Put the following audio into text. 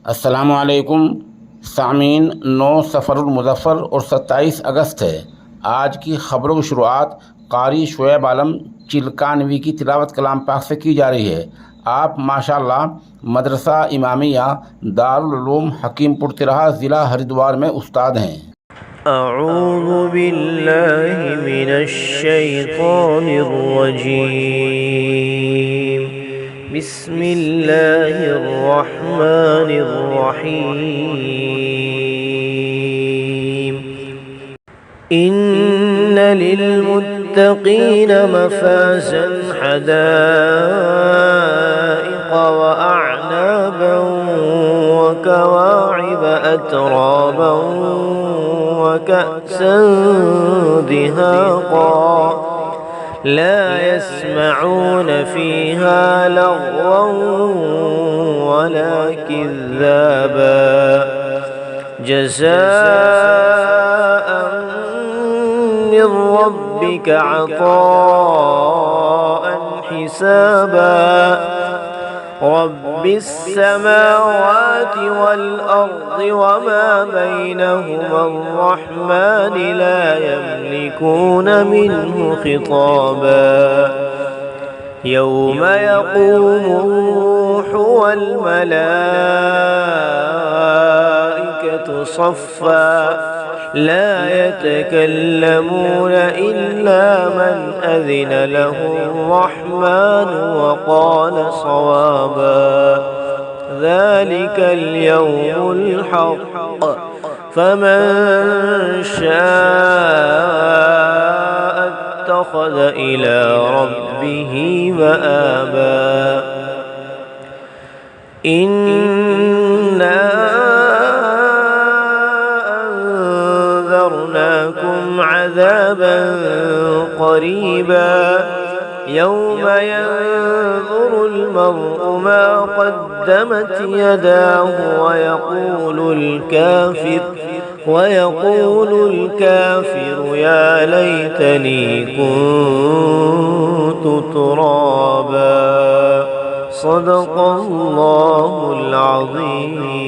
अस्सलामुअलैकुम सामीन। 9 सफ़रुल मुज़फ़्फ़र और 27 अगस्त है। आज की ख़बरों की शुरुआत कारी शुएब आलम चिलकानवी की तिलावत कलाम पाक से की जा रही है। आप माशाअल्लाह मदरसा इमामिया दारुल उलूम हकीमपुर तिराहा ज़िला हरिद्वार में उस्ताद हैं। अऊज़ु बिल्लाहि मिनश शैतानिर रजीम। बिस्मिल्लाहिर रहमानिर रहीम। इन्न लिलमुत्तक़ीन मफ़ाज़न हदाइक़ व अअनाबन व कवाइब अतराबन وكأسا دهاقا لا يسمعون فيها لغوا ولا كذابا جزاء من ربك عطاء حسابا رب السماوات والأرض وما بينهما الرحمن لا يملكون منه خطابا يوم يقوم الروح والملائكة صفا لا يتكلمون إلا من أذن له الرحمن وقال صوابا ذلك اليوم الحق فمن شاء اتخذ إلى ربه مآبا إنا أنذرناكم عذابا قريبا يوم ينظر المرء ما قدمت يداه ويقول الكافر يا ليتني كنت ترابا صدق الله العظيم.